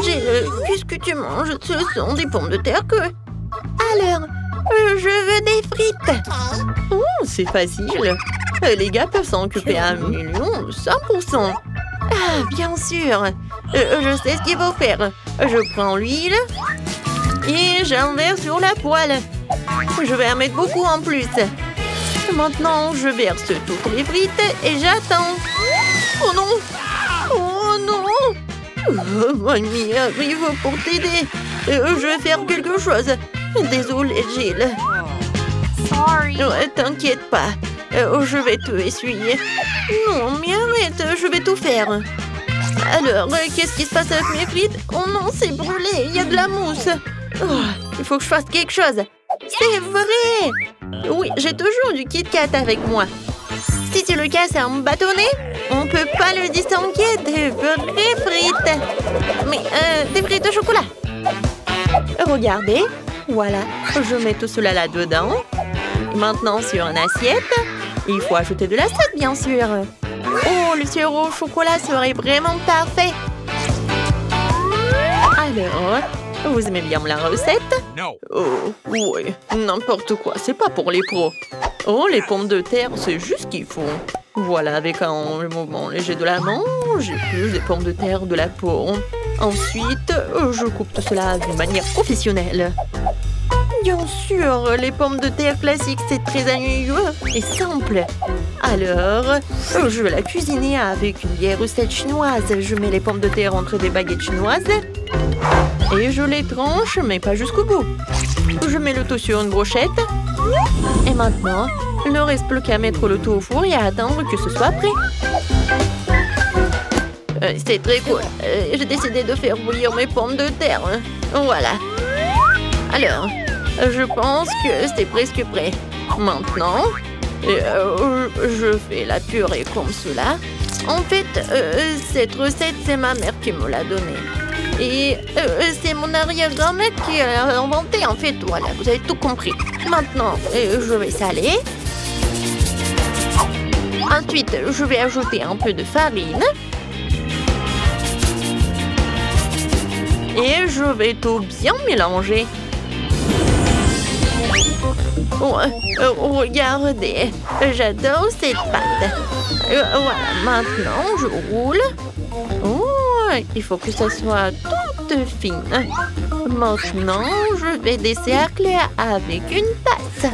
Jill, qu'est-ce que tu manges? Ce sont des pommes de terre que... Alors, je veux des frites. Oh, c'est facile. Les gars peuvent s'en occuper à 100%. Ah, bien sûr. Je sais ce qu'il faut faire. Je prends l'huile et j'en verse sur la poêle. Je vais en mettre beaucoup en plus. Maintenant, je verse toutes les frites et j'attends. Oh non! Oh non! Mamie arrive pour t'aider. Je vais faire quelque chose. Désolée, Jill. Sorry. T'inquiète pas. Je vais te essuyer. Non, mais arrête, je vais tout faire. Alors, qu'est-ce qui se passe avec mes frites? Oh non, c'est brûlé, il y a de la mousse. Oh, il faut que je fasse quelque chose. C'est vrai! Oui, j'ai toujours du Kit Kat avec moi. Si tu le casses en bâtonnet, on peut pas le distinguer des vraies frites. Mais, des frites au chocolat. Regardez, voilà, je mets tout cela là-dedans. Maintenant, sur une assiette, il faut ajouter de la sauce, bien sûr. Oh, le sirop au chocolat serait vraiment parfait. Alors, vous aimez bien la recette? No. Oh, oui, n'importe quoi, c'est pas pour les pros. Oh, les pommes de terre, c'est juste ce qu'il faut. Voilà, avec un mouvement léger de la main, j'ai plus des pommes de terre de la peau. Ensuite, je coupe tout cela d'une manière professionnelle. Bien sûr, les pommes de terre classiques, c'est très ennuyeux et simple. Alors, je vais la cuisiner avec une vieille recette chinoise. Je mets les pommes de terre entre des baguettes chinoises et je les tranche, mais pas jusqu'au bout. Je mets le tout sur une brochette. Et maintenant, il ne reste plus qu'à mettre le tout au four et à attendre que ce soit prêt. C'est très cool. J'ai décidé de faire bouillir mes pommes de terre. Voilà. Alors, je pense que c'est presque prêt. Maintenant, je fais la purée comme cela. En fait, cette recette, c'est ma mère qui me l'a donnée. Et c'est mon arrière-grand-mère qui l'a inventée, en fait. Voilà, vous avez tout compris. Maintenant, je vais saler. Ensuite, je vais ajouter un peu de farine. Et je vais tout bien mélanger. Regardez, j'adore cette pâte. Voilà, maintenant je roule. Oh, il faut que ça soit toute fine. Maintenant, je vais des cercles avec une tasse.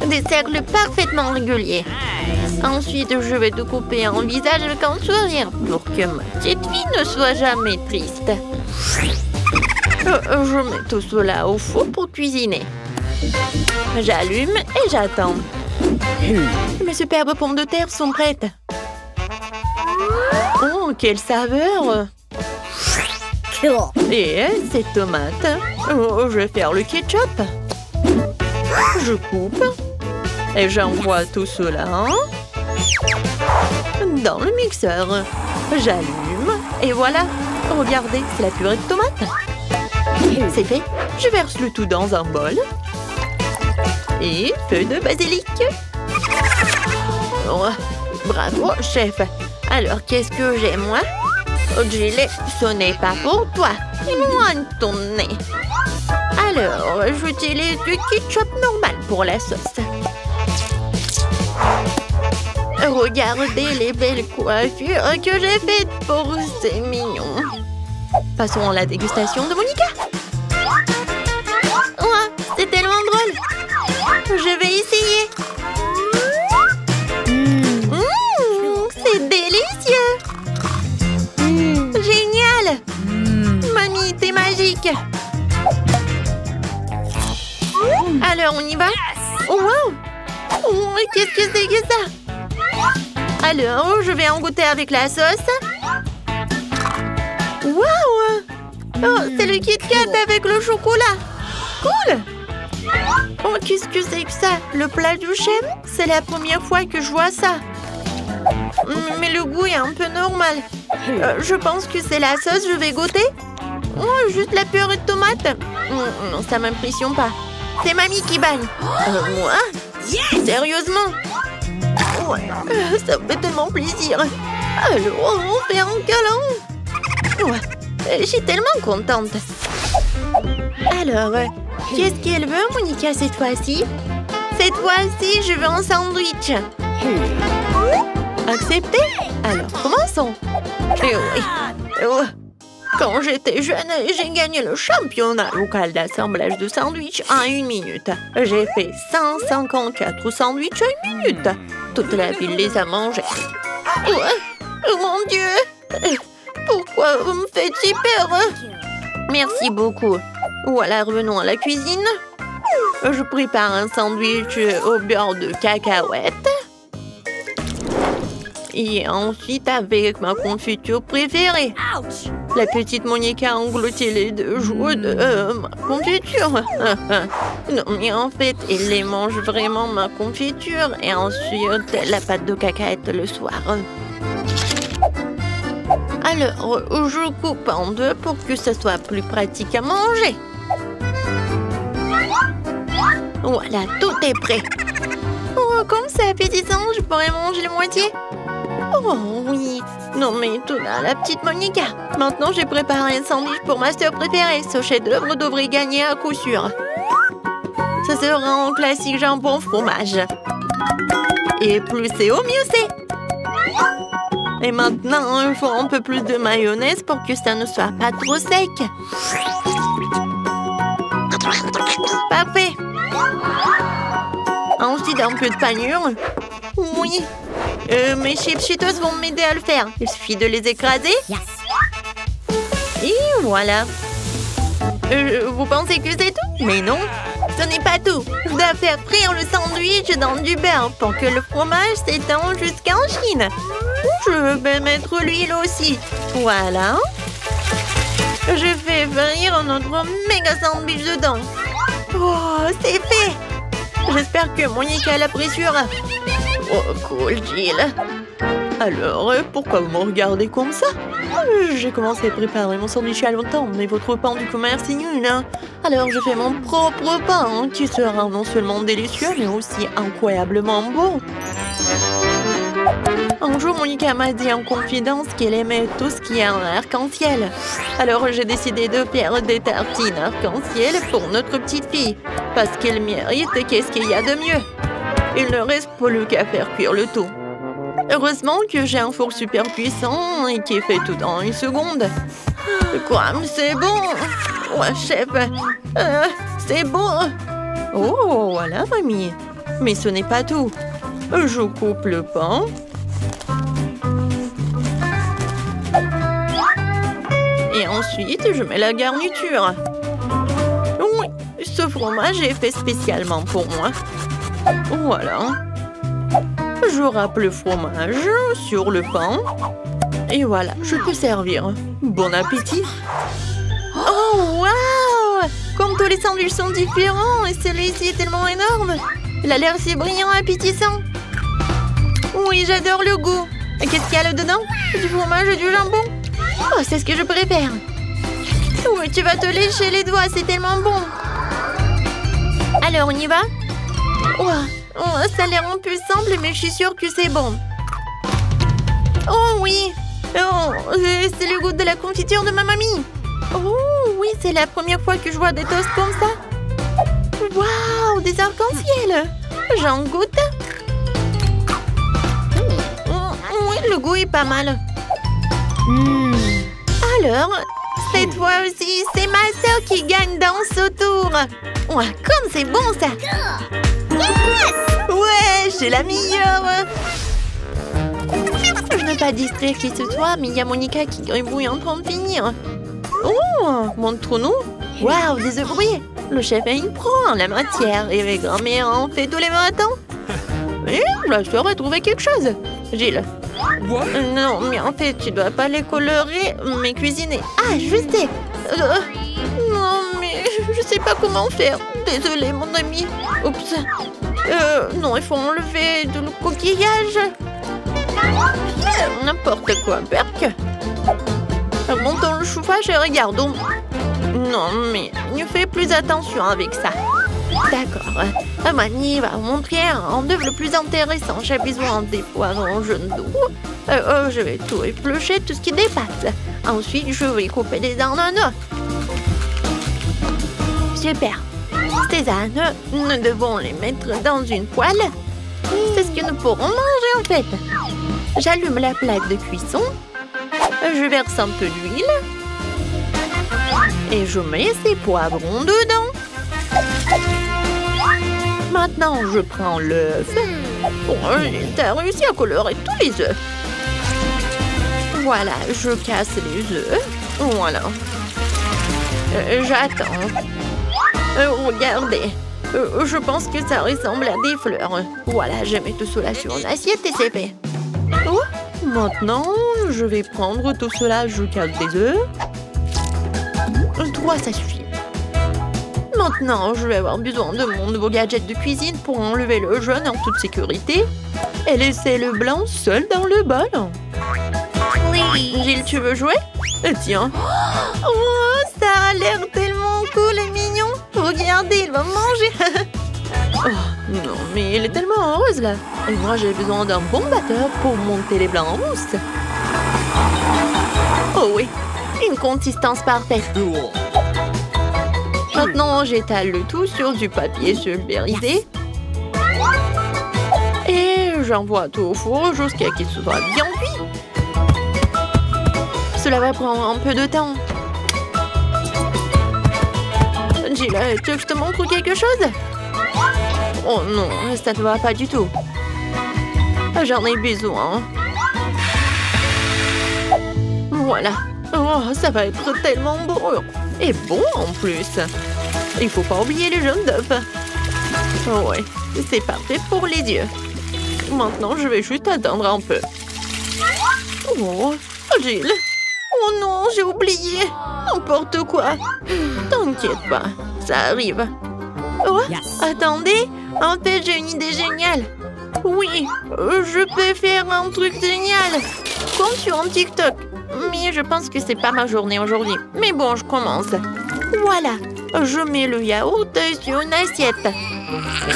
Des cercles parfaitement réguliers. Ensuite, je vais te couper un visage avec un sourire pour que ma petite fille ne soit jamais triste. Je mets tout cela au four pour cuisiner. J'allume et j'attends. Mes superbes pommes de terre sont prêtes. Oh, quelle saveur! Et ces tomates. Oh, je vais faire le ketchup. Je coupe. Et j'envoie tout cela dans le mixeur. J'allume. Et voilà. Regardez, c'est la purée de tomates. C'est fait. Je verse le tout dans un bol. Et feuille de basilic. Oh, bravo, chef. Alors, qu'est-ce que j'ai, moi? Oh, Jill, ce n'est pas pour toi. Loin de ton nez. Alors, j'utilise du ketchup normal pour la sauce. Regardez les belles coiffures que j'ai faites pour ces mignons. Passons à la dégustation de Monica. Oh, c'est tellement drôle. Je vais essayer. C'est délicieux. Génial. Mamie, t'es magique. Alors, on y va? Oh, wow. Oh, qu'est-ce que c'est que ça? Alors, je vais en goûter avec la sauce. Waouh! Oh, c'est le Kit Kat avec le chocolat. Cool! Oh, qu'est-ce que c'est que ça? Le plat du chef? C'est la première fois que je vois ça. Mais le goût est un peu normal. Je pense que c'est la sauce, je vais goûter. Oh, juste la purée de tomate. Non, ça m'impressionne pas. C'est mamie qui bagne. Moi? Sérieusement? Ouais, ça me fait tellement plaisir. Alors, on fait un câlin. Je suis tellement contente. Alors, qu'est-ce qu'elle veut, Monica, cette fois-ci? Cette fois-ci, je veux un sandwich. Accepté? Alors, commençons. Eh oui. Oh. Quand j'étais jeune, j'ai gagné le championnat local d'assemblage de sandwichs en 1 minute. J'ai fait 154 sandwichs en 1 minute. Toute la ville les a mangés. Oh mon Dieu! Pourquoi vous me faites si peur? Merci beaucoup. Voilà, revenons à la cuisine. Je prépare un sandwich au beurre de cacahuète. Et ensuite avec ma confiture préférée. La petite Monica a englouti les 2 joues de ma confiture. Non, mais en fait, elle les mange vraiment, ma confiture. Et ensuite, la pâte de cacahuète le soir. Alors, je coupe en 2 pour que ce soit plus pratique à manger. Voilà, tout est prêt. Oh, comme c'est appétissant, je pourrais manger la moitié. Oh oui. Non mais tout là, la petite Monica. Maintenant, j'ai préparé un sandwich pour ma sœur préférée. Ce chef-d'œuvre devrait gagner à coup sûr. Ça sera un classique jambon fromage. Et plus c'est au mieux c'est. Et maintenant, il faut un peu plus de mayonnaise pour que ça ne soit pas trop sec. Parfait. Ensuite, un peu de panure. Oui. Mes chips Cheetos vont m'aider à le faire. Il suffit de les écraser. Et voilà. Vous pensez que c'est tout? Mais non, ce n'est pas tout. Je dois faire frire le sandwich dans du beurre pour que le fromage s'étend jusqu'en Chine. Je vais mettre l'huile aussi. Voilà. Je fais frire notre méga sandwich dedans. Oh, c'est fait. J'espère que Monica l'appréciera. Oh, cool, Jill. Alors, pourquoi vous me regardez comme ça? J'ai commencé à préparer mon sandwich à longtemps, mais votre pain du commerce est nul, hein? Alors, je fais mon propre pain, qui sera non seulement délicieux, mais aussi incroyablement bon. Un jour, Monica m'a dit en confidence qu'elle aimait tout ce qui est en arc-en-ciel. Alors, j'ai décidé de faire des tartines arc-en-ciel pour notre petite fille. Parce qu'elle mérite, qu'est-ce qu'il y a de mieux? Il ne reste plus qu'à faire cuire le tout. Heureusement que j'ai un four super puissant et qui fait tout en 1 seconde. Quoi? C'est bon! Ouais, chef! C'est bon! Oh, voilà, mamie! Mais ce n'est pas tout. Je coupe le pain. Et ensuite, je mets la garniture. Oui, ce fromage est fait spécialement pour moi. Voilà. Je râpe le fromage sur le pain. Et voilà, je peux servir. Bon appétit. Oh, waouh! Comme tous les sandwichs sont différents, et celui-ci est tellement énorme. Il a l'air si brillant et appétissant. Oui, j'adore le goût. Qu'est-ce qu'il y a là-dedans? Du fromage et du jambon. Oh, c'est ce que je préfère. Oui, tu vas te lécher les doigts, c'est tellement bon. Alors, on y va? Oh, ça a l'air un peu simple, mais je suis sûre que c'est bon. Oh oui! Oh, c'est le goût de la confiture de ma mamie. Oh oui, c'est la première fois que je vois des toasts comme ça. Waouh, des arcs-en-ciel! J'en goûte. Oui, le goût est pas mal. Alors, cette fois-ci, c'est ma sœur qui gagne dans ce tour. Ouais, comme c'est bon ça! Ouais, j'ai la meilleure! Je ne veux pas distraire qui ce soit, mais il y a Monica qui gribouille en train de finir. Oh, montre-nous! Waouh, des œufs brouillés! Le chef est une pro en la matière et avec grand-mère en fait tous les matins. Et la soeur a trouvé quelque chose. Gilles. Non, mais en fait, tu dois pas les colorer, mais cuisiner. Ah, je sais! Non, mais je sais pas comment faire. Désolée, mon ami. Oups. Non, il faut enlever le coquillage. N'importe quoi, Berk. Remontons le chauffage et regardons. Non, mais ne fais plus attention avec ça. D'accord. Mamie va vous montrer un œuf le plus intéressant. J'ai besoin des poivrons jaunes d'eau. Je vais tout éplucher, tout ce qui dépasse. Ensuite, je vais couper des ananas. Super. Ces ananas, nous devons les mettre dans une poêle. C'est ce que nous pourrons manger en fait. J'allume la plaque de cuisson. Je verse un peu d'huile. Et je mets ces poivrons dedans. Maintenant, je prends l'œuf. Oh, t'as réussi à colorer tous les œufs. Voilà, je casse les œufs. Voilà. J'attends. Regardez. Je pense que ça ressemble à des fleurs. Voilà, je mets tout cela sur une assiette et c'est fait. Oh, maintenant, je vais prendre tout cela. Je casse des œufs. 3, ça suffit. Maintenant, je vais avoir besoin de mon nouveau gadget de cuisine pour enlever le jaune en toute sécurité et laisser le blanc seul dans le bol. Oui. Gilles, tu veux jouer? Tiens. Oh, ça a l'air tellement cool et mignon. Regardez, il va manger. Oh, non, mais il est tellement heureuse là. Et moi, j'ai besoin d'un bon batteur pour monter les blancs en mousse. Oh oui, une consistance parfaite. Maintenant, j'étale le tout sur du papier pulvérisé. Et j'envoie tout au four jusqu'à ce qu'il soit bien cuit. Cela va prendre un peu de temps. Gilles, tu veux que je te montre quelque chose? Oh non, ça ne va pas du tout. J'en ai besoin. Voilà. Oh, ça va être tellement beau. Et bon en plus. Il faut pas oublier les jaunes d'œufs. Oh ouais, c'est parfait pour les yeux. Maintenant, je vais juste attendre un peu. Oh, Gilles. Oh non, j'ai oublié. N'importe quoi. T'inquiète pas, ça arrive. Oh, attendez. En fait, j'ai une idée géniale. Oui, je peux faire un truc génial. Comme sur un TikTok. Mais je pense que c'est pas ma journée aujourd'hui. Mais bon, je commence. Voilà, je mets le yaourt sur une assiette.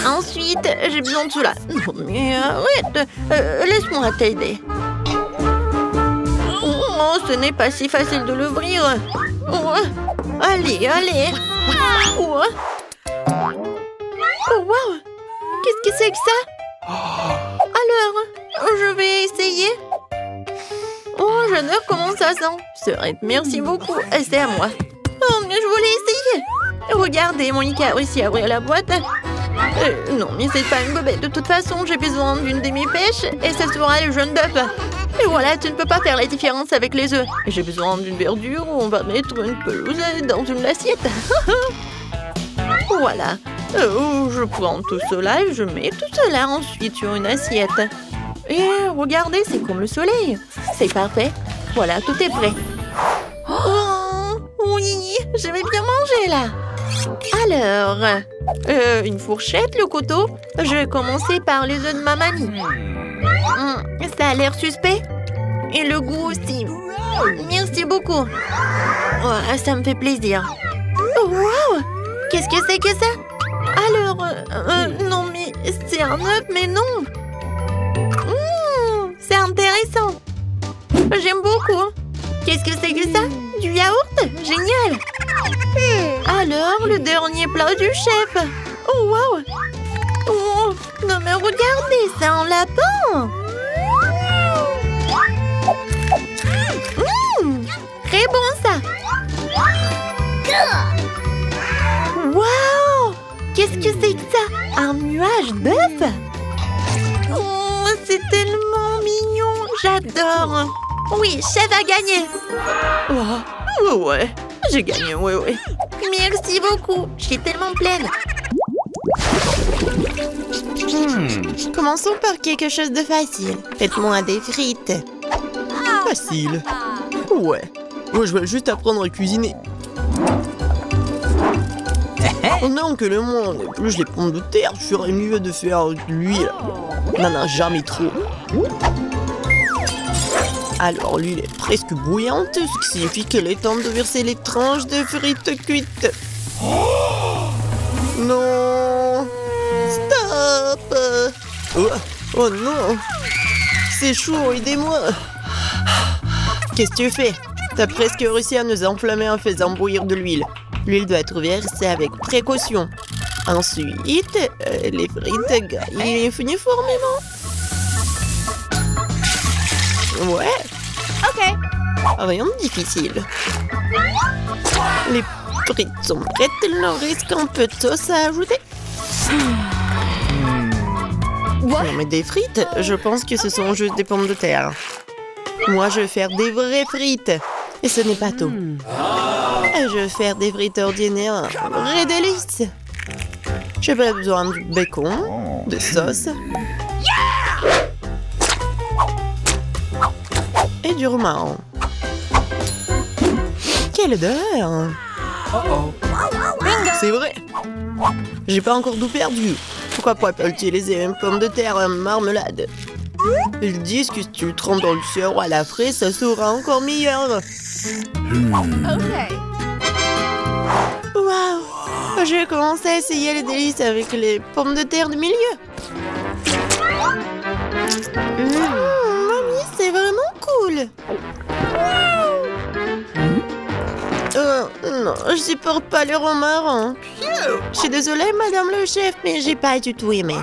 Ensuite, j'ai besoin de cela. Non, mais arrête, laisse-moi t'aider. Oh, ce n'est pas si facile de l'ouvrir. Oh, allez, allez. Oh, oh wow, qu'est-ce que c'est que ça? Alors, je vais essayer. Oh, j'adore comment ça sent. Sœurette, merci beaucoup. C'est à moi. Oh, mais je voulais essayer. Regardez, Monica a réussi à ouvrir la boîte. Non, mais c'est pas une bobette. De toute façon, j'ai besoin d'une demi-pêche et ça sera le jaune d'œuf. Et voilà, tu ne peux pas faire la différence avec les œufs. J'ai besoin d'une verdure où on va mettre une pelouse dans une assiette. Voilà. Je prends tout cela et je mets tout cela ensuite sur une assiette. Et regardez, c'est comme le soleil. C'est parfait. Voilà, tout est prêt. Oh, oui, je vais bien manger là. Alors, une fourchette, le couteau. Je vais commencer par les œufs de ma mamie. Ça a l'air suspect. Et le goût aussi. Merci beaucoup. Oh, ça me fait plaisir. Oh, wow! Qu'est-ce que c'est que ça? Alors, non, mais c'est un œuf, mais non. C'est intéressant. J'aime beaucoup. Qu'est-ce que c'est que ça? Du yaourt? Génial. Alors, le dernier plat du chef. Oh, wow. Oh, non, mais regardez, c'est un lapin. Très bon, ça. Wow. Qu'est-ce que c'est que ça? Un nuage d'œufs? Oh, c'est tellement mignon. J'adore. Oui, chef a gagné. Oh, ouais, j'ai gagné, ouais. Merci beaucoup. Je suis tellement pleine. Commençons par quelque chose de facile. Faites-moi des frites. Facile. Ouais. Moi, je vais juste apprendre à cuisiner. Non, que le monde épluche les pommes de terre, je ferais mieux de faire de l'huile. Non, jamais trop. Alors, l'huile est presque bouillante, ce qui signifie qu'il est temps de verser les tranches de frites cuites. Non! Stop! Oh non! C'est chaud, aidez-moi! Qu'est-ce que tu fais? T'as presque réussi à nous enflammer en faisant bouillir de l'huile. L'huile doit être versée avec précaution. Ensuite, les frites grillent uniformément. Ouais. OK. Rien de difficile. Les frites sont prêtes, il leur reste un peu de sauce à ajouter. Non mais des frites, je pense que ce sont juste des pommes de terre. Moi je vais faire des vraies frites. Et ce n'est pas tout. Je vais faire des frites ordinaires, un vrai délice. J'ai pas besoin de bacon, de sauce. Et du romarin. Quelle odeur! C'est vrai! J'ai pas encore tout perdu. Pourquoi pas utiliser les mêmes pommes de terre en marmelade? Ils disent que si tu le trempes dans le sirop à la fraise, ça sera encore meilleur. OK. Waouh! J'ai commencé à essayer les délices avec les pommes de terre du milieu. Mamie, c'est vraiment cool. Non, je supporte pas le romarin. Je suis désolée, madame le chef, mais j'ai pas du tout aimé.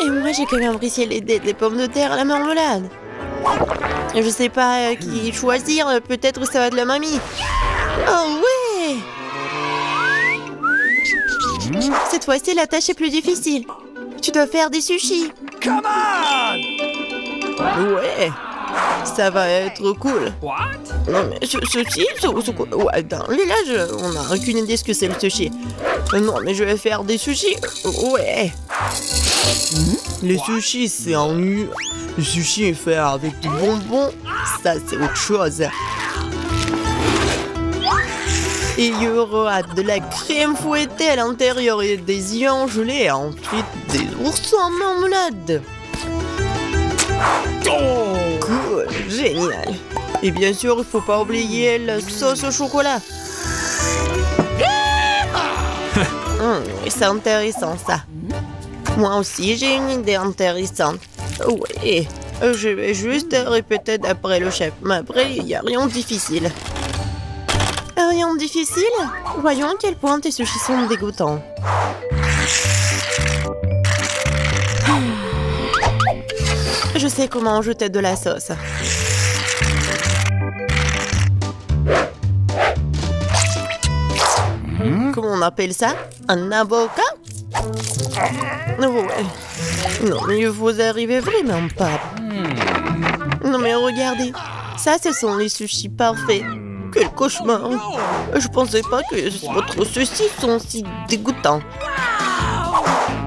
Et moi, j'ai quand même apprécié l'idée des pommes de terre à la marmelade. Je sais pas qui choisir, peut-être ça va de la mamie. Oh ouais! Cette fois-ci, la tâche est plus difficile. Tu dois faire des sushis. Come on! Ouais! Ça va être cool. Non mais sushi, ouais, dans les villages, on n'a aucune idée ce que c'est le sushi. Non mais je vais faire des sushis. Ouais. Les sushis, c'est en nu. Le sushi est fait avec du bonbon. Ça, c'est autre chose. Et il y aura de la crème fouettée à l'intérieur et des œufs gelés et ensuite des oursons en marmelade. Cool, génial. Et bien sûr, il faut pas oublier la sauce au chocolat. C'est intéressant ça. Moi aussi, j'ai une idée intéressante. Oui, je vais juste répéter d'après le chef. Mais après, il n'y a rien de difficile. Rien de difficile? Voyons à quel point tes sushis sont dégoûtants. Je sais comment ajouter de la sauce. Comment on appelle ça? Un avocat? Ouais. Non, mais vous arrivez vraiment pas. Non, mais regardez. Ça, ce sont les sushis parfaits. Quel cauchemar. Je pensais pas que votre sushis sont si dégoûtants.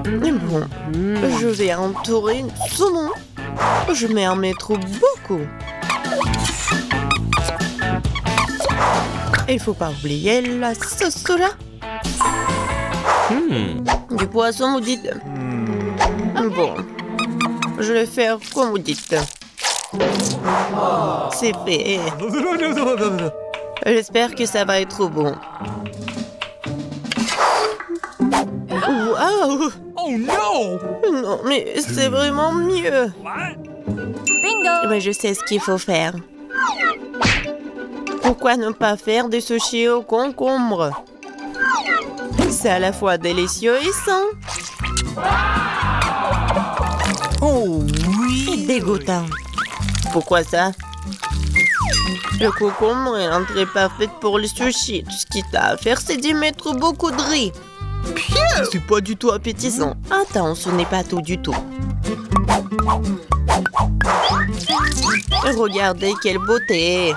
Mais bon, je vais entourer une saumon. Je vais en mettre beaucoup. Il faut pas oublier la sauce soja. Du poisson, vous dites? Bon, je vais faire comme vous dites. C'est fait. J'espère que ça va être bon. Waouh! Oh no! Non, mais c'est vraiment mieux. Bingo! Mais je sais ce qu'il faut faire. Pourquoi ne pas faire des sushis au concombre? C'est à la fois délicieux et sain. Oh Et oui! dégoûtant. Pourquoi ça? Le concombre est l'entrée parfaite pour les sushis. Tout ce qu'il t'a à faire, c'est d'y mettre beaucoup de riz. C'est pas du tout appétissant. Attends, ce n'est pas tout du tout. Regardez quelle beauté.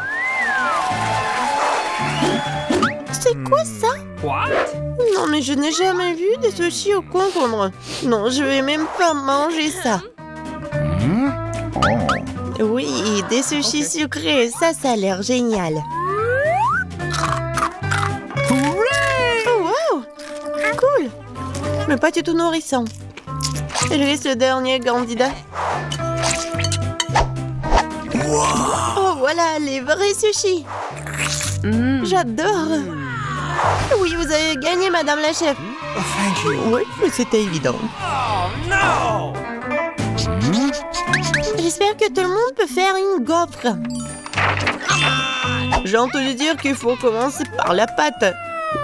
C'est quoi ça? What? Non, mais je n'ai jamais vu des sushis au concombre. Non, je vais même pas manger ça. Oui, des sushis sucrés, ça a l'air génial. Oh, wow! Cool! Mais pas du tout nourrissant. Et lui, ce dernier candidat. Oh, voilà, les vrais sushis. J'adore. Oui, vous avez gagné, madame la chef. Oh, thank you. Oui, mais c'était évident. Oh no! J'espère que tout le monde peut faire une gaufre. J'ai entendu dire qu'il faut commencer par la pâte.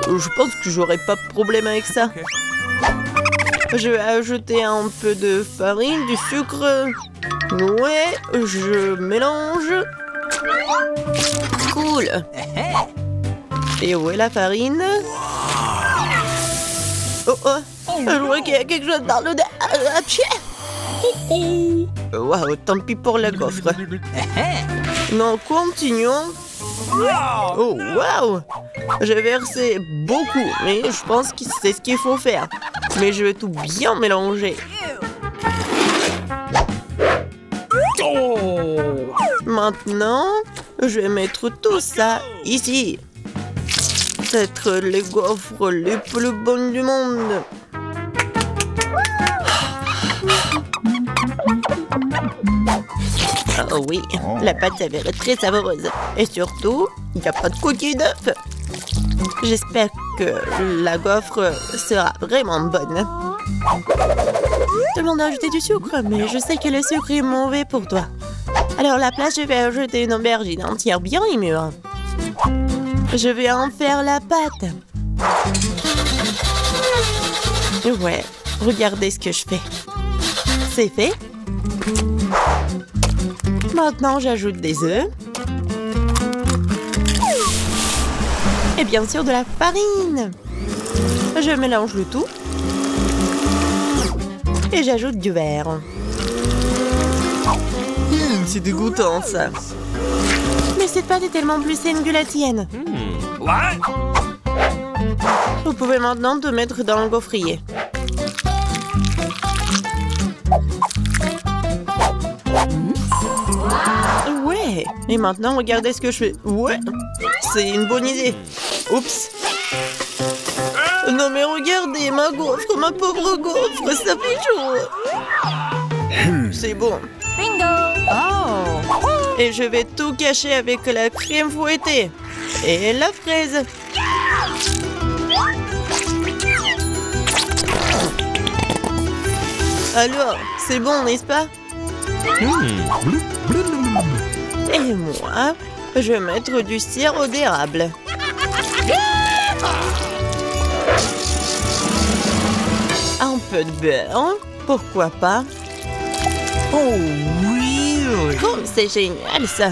Je pense que j'aurai pas de problème avec ça. Je vais ajouter un peu de farine, du sucre. Ouais, je mélange. Cool. Et où est la farine? Oh oh, je vois qu'il y a quelque chose dans le... Waouh, tant pis pour la gaufre. Non, continuons. Oh, waouh! J'ai versé beaucoup, mais je pense que c'est ce qu'il faut faire. Mais je vais tout bien mélanger. Maintenant, je vais mettre tout ça ici. C'est les gaufres les plus bonnes du monde. Oh oui, la pâte s'avère très savoureuse. Et surtout, il n'y a pas de coquille d'œuf. J'espère que la gaufre sera vraiment bonne. Tout le monde a ajouté du sucre, mais je sais que le sucre est mauvais pour toi. Alors à la place, je vais ajouter une aubergine entière bien mûre. Je vais en faire la pâte. Ouais, regardez ce que je fais. C'est fait. Maintenant, j'ajoute des œufs. Et bien sûr, de la farine. Je mélange le tout. Et j'ajoute du verre. C'est dégoûtant, ça. Mais cette pâte est tellement plus saine que la tienne. Vous pouvez maintenant te mettre dans le gaufrier. Ouais. Et maintenant, regardez ce que je fais. Ouais. C'est une bonne idée. Oups. Non mais regardez, ma gaufre, ma pauvre gaufre, ça fait chaud. C'est bon. Bingo! Oh! Et je vais tout cacher avec la crème fouettée. Et la fraise. Alors, c'est bon, n'est-ce pas? Et moi, je vais mettre du sirop d'érable. Un peu de beurre, pourquoi pas? Oh oui! Oh, c'est génial ça!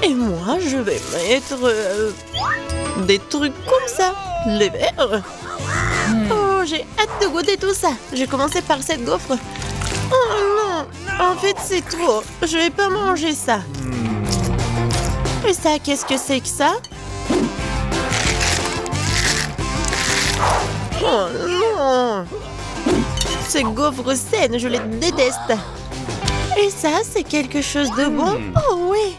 Et moi, je vais mettre des trucs comme ça, les verres. Oh, j'ai hâte de goûter tout ça. Je vais commencer par cette gaufre. Oh non, en fait c'est trop. Je vais pas manger ça. Et ça, qu'est-ce que c'est que ça? Oh non! Ces gaufres saines, je les déteste. Et ça, c'est quelque chose de bon? Oh oui!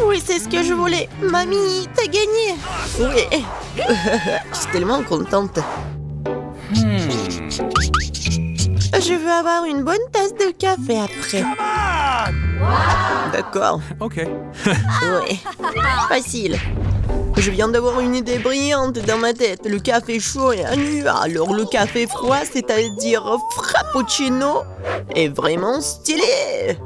Oui, c'est ce que je voulais. Mamie, t'as gagné! Oui! Je suis tellement contente. Je veux avoir une bonne tasse de café après. D'accord. Ok. Oui. Facile. Je viens d'avoir une idée brillante dans ma tête. Le café chaud est nu. Alors le café froid, c'est-à-dire frappuccino, est vraiment stylé.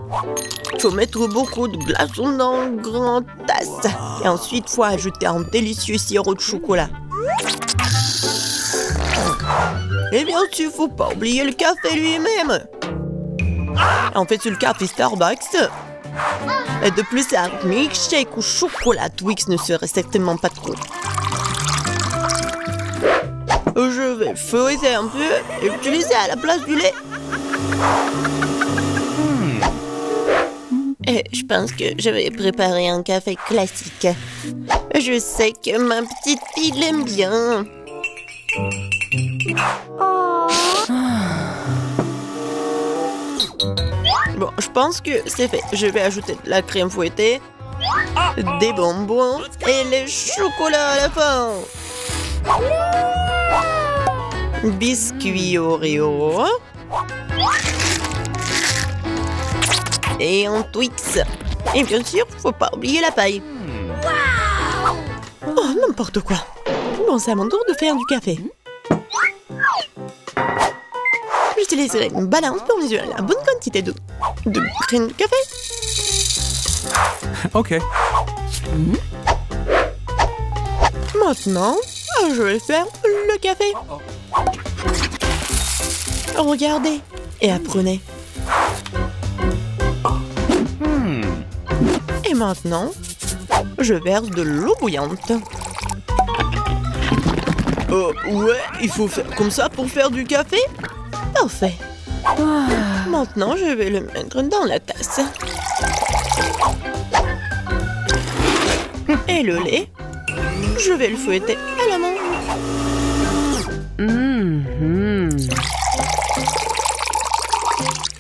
Faut mettre beaucoup de glaçons dans une grande tasse. Et ensuite, faut ajouter un délicieux sirop de chocolat. Et bien sûr, faut pas oublier le café lui-même. En fait, c'est le café Starbucks. Et de plus, un milkshake au chocolat Twix ne serait certainement pas trop. Je vais feuilleter un peu et utiliser à la place du lait. Et je pense que je vais préparer un café classique. Je sais que ma petite fille l'aime bien. Bon, je pense que c'est fait. Je vais ajouter de la crème fouettée, des bonbons et les chocolats à la fin. Biscuits Oreo. Et un Twix. Et bien sûr, faut pas oublier la paille. Oh, n'importe quoi. Bon, c'est à mon tour de faire du café. J'utiliserai une balance pour mesurer la bonne quantité d'eau. de green café. Okay. Maintenant, je vais faire le café. Regardez et apprenez. Et maintenant, je verse de l'eau bouillante. Ouais, il faut faire comme ça pour faire du café? Parfait. Maintenant, je vais le mettre dans la tasse. Et le lait, je vais le fouetter à la main.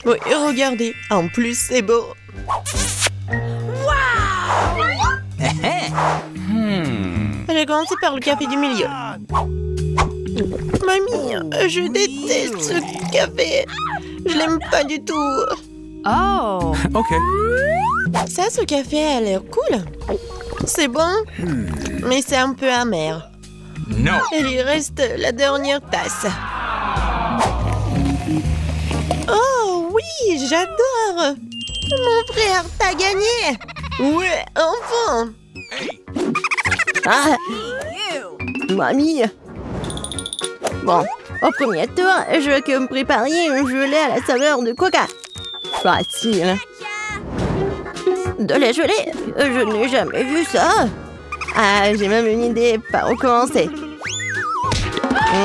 Oui, regardez, en plus c'est beau. J'ai commencé par le café du milieu. Mamie, je déteste ce café. Je l'aime pas du tout. Oh. Okay. Ça, ce café a l'air cool. C'est bon, mais c'est un peu amer. No. Il y reste la dernière tasse. Oh oui, j'adore. Mon frère, t'as gagné. Ouais, enfin. Ah, mamie. Bon, au premier tour, je veux que me prépariez un gelé à la saveur de coca. Facile. De la gelée? Je n'ai jamais vu ça. Ah, j'ai même une idée par où commencer.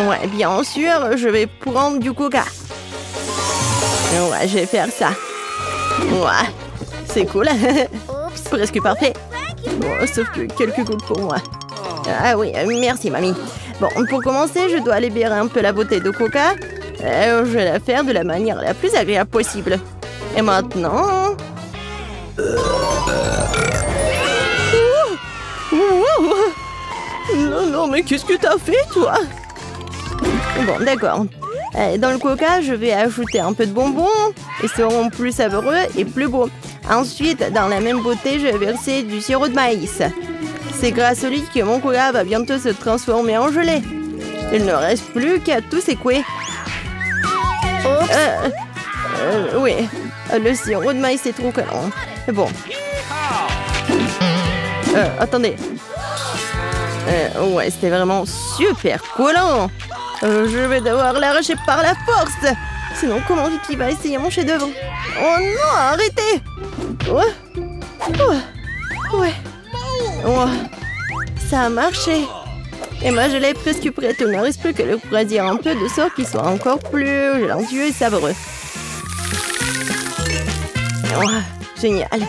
Ouais, bien sûr, je vais prendre du coca. Ouais, je vais faire ça. Ouais, c'est cool. Presque parfait. Bon, sauf que quelques gouttes pour moi. Ah oui, merci mamie. Bon, pour commencer, je dois libérer un peu la beauté de coca. Je vais la faire de la manière la plus agréable possible. Et maintenant... Non, non, mais qu'est-ce que t'as fait, toi? Bon, d'accord. Dans le coca, je vais ajouter un peu de bonbons. Ils seront plus savoureux et plus beaux. Ensuite, dans la même beauté, je vais verser du sirop de maïs. C'est grâce à lui que mon coca va bientôt se transformer en gelée. Il ne reste plus qu'à tout secouer. Oui, le sirop de maïs est trop collant. Bon. Attendez. Ouais, c'était vraiment super collant. Je vais devoir l'arracher par la force. Sinon, comment Vicky va essayer mon chef-d'œuvre? Oh non, arrêtez! Ouais. Ça a marché. Et ma gelée est presque prête. Il ne reste plus que le refroidir un peu de sorte qu'il soit encore plus gélatineux et savoureux. Génial.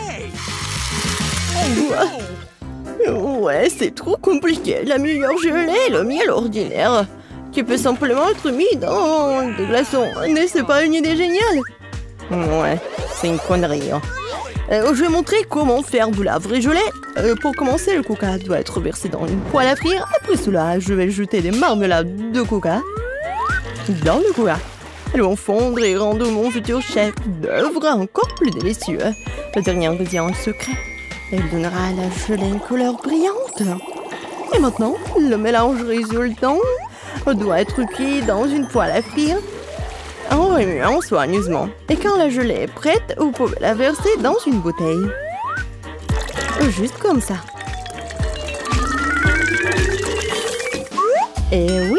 Ouais, c'est trop compliqué. La meilleure gelée est le miel ordinaire, qui peut simplement être mis dans des glaçons. N'est-ce pas une idée géniale? Ouais, c'est une connerie. Je vais montrer comment faire de la vraie gelée. Pour commencer, le coca doit être versé dans une poêle à frire. Après cela, je vais ajouter des marmelades de coca dans le coca. Elles vont fondre et rendre mon futur chef-d'œuvre encore plus délicieux. Le dernier ingrédient est secret. Elle donnera à la gelée une couleur brillante. Et maintenant, le mélange résultant doit être cuit dans une poêle à frire en remuant soigneusement. Et quand la gelée est prête, vous pouvez la verser dans une bouteille. Juste comme ça. Et oui.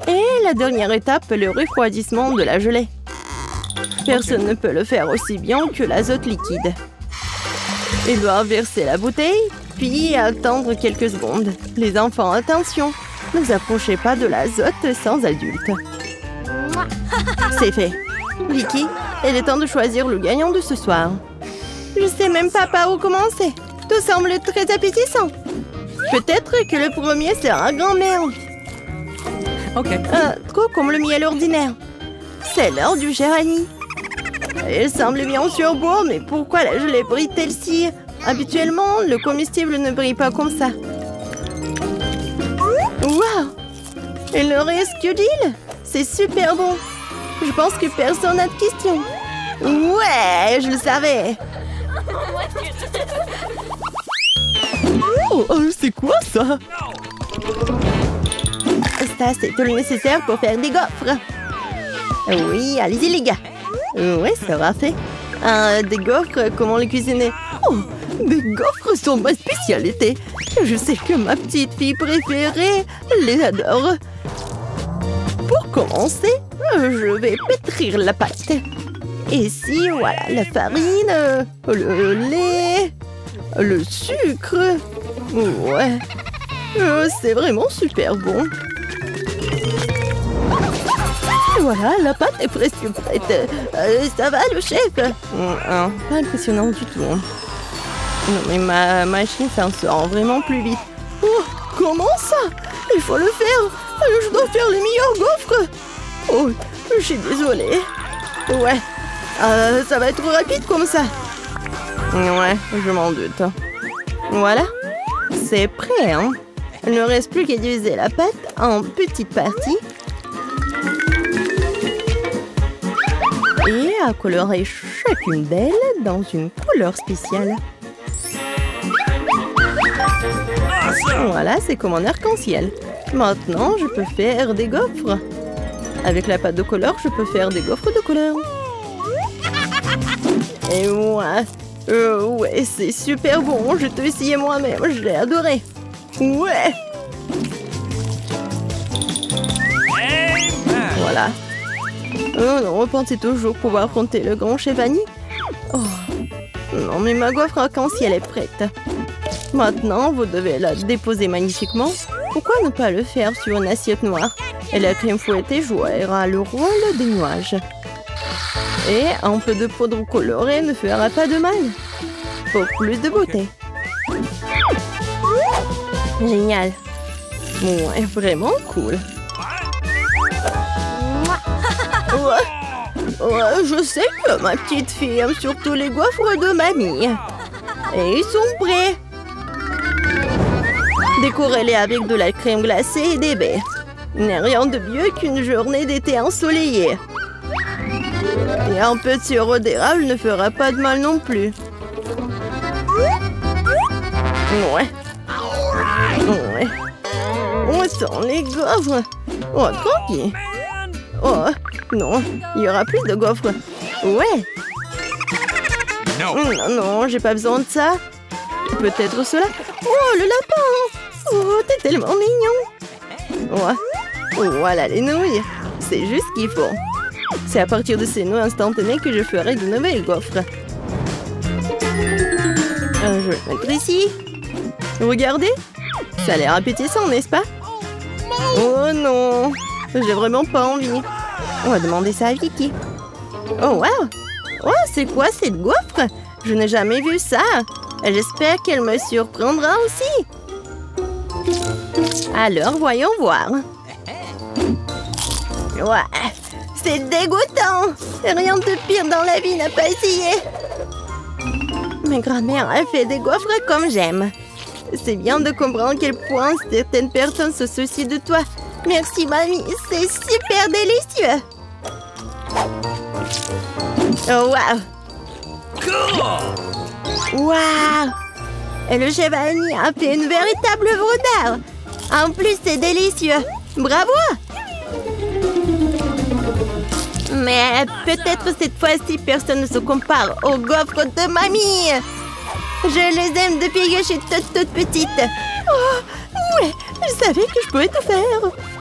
Et la dernière étape, le refroidissement de la gelée. Personne ne peut le faire aussi bien que l'azote liquide. Il doit verser la bouteille, puis attendre quelques secondes. Les enfants, attention, ne vous approchez pas de l'azote sans adulte. C'est fait. Vicky, il est temps de choisir le gagnant de ce soir. Je sais même pas par où commencer. Tout semble très appétissant. Peut-être que le premier sera grand-mère. Ok. Trop comme le miel ordinaire. C'est l'heure du géranie. Il semble bien sûr beau, mais pourquoi la gelée brille-t-elle si? Habituellement, le comestible ne brille pas comme ça. Waouh! Il ne reste que l'huile. C'est super bon. Je pense que personne n'a de questions. Ouais, je le savais. C'est quoi ça? Ça, c'est tout le nécessaire pour faire des gaufres. Oui, allez-y les gars. Ouais, ça va fait. Des gaufres, comment les cuisiner? Oh, des gaufres sont ma spécialité. Je sais que ma petite fille préférée les adore. Pour commencer, je vais pétrir la pâte. Ici, voilà, la farine, le lait, le sucre. Ouais, c'est vraiment super bon. Voilà, la pâte est presque prête. Ça va, le chef? Pas impressionnant du tout. Non, mais ma machine s'en sort vraiment plus vite. Oh, comment ça? Il faut le faire. Je dois faire les meilleurs gaufres. Oh, je suis désolée. Ouais, ça va être rapide comme ça. Ouais, je m'en doute. Voilà, c'est prêt, hein? Il ne reste plus qu'à diviser la pâte en petites parties. Et à colorer chacune d'elles dans une couleur spéciale. Voilà, c'est comme un arc-en-ciel. Maintenant, je peux faire des gaufres. Avec la pâte de couleur, je peux faire des gaufres de couleur. Et ouais, c'est super bon. Je t'ai essayé moi-même, je l'ai adoré. Ouais. Voilà. Oh non, pensez toujours pouvoir affronter le grand chef Annie. Oh. Non, mais ma gaufre arc-en-ciel est prête. Maintenant, vous devez la déposer magnifiquement. Pourquoi ne pas le faire sur une assiette noire? Et la crème fouettée jouera le rôle des nuages. Et un peu de poudre colorée ne fera pas de mal. Pour plus de beauté. Génial. Ouais, vraiment cool. Ouais, je sais que ma petite fille aime surtout les gaufres de mamie. Et ils sont prêts. Décorez-les avec de la crème glacée et des baies. Il n'y a rien de mieux qu'une journée d'été ensoleillée. Et un peu de sirop d'érable ne fera pas de mal non plus. Ouais. Ouais. On sent les gaufres. Oh, tranquille. Oh, non, il y aura plus de gaufres. Ouais. Non, non, j'ai pas besoin de ça. Peut-être cela. Oh, le lapin. Oh, t'es tellement mignon. Ouais. Voilà les nouilles. C'est juste ce qu'il faut. C'est à partir de ces nouilles instantanées que je ferai de nouvelles gaufres. Je vais le mettre ici. Regardez. Ça a l'air appétissant, n'est-ce pas? Oh non. J'ai vraiment pas envie. On va demander ça à Vicky. Oh, wow. Oh, c'est quoi cette gaufre? Je n'ai jamais vu ça. J'espère qu'elle me surprendra aussi. Alors, voyons voir. Ouais, c'est dégoûtant. Rien de pire dans la vie n'a pas essayé. Ma grand-mère a fait des gaufres comme j'aime. C'est bien de comprendre à quel point certaines personnes se soucient de toi. Merci, mamie. C'est super délicieux. Oh, wow. Wow. Et le chef Annie a fait une véritable œuvre d'art. En plus, c'est délicieux. Bravo. Mais peut-être cette fois-ci, personne ne se compare aux gaufres de mamie. Je les aime depuis que je suis toute petite. Oh, ouais, je savais que je pouvais tout faire.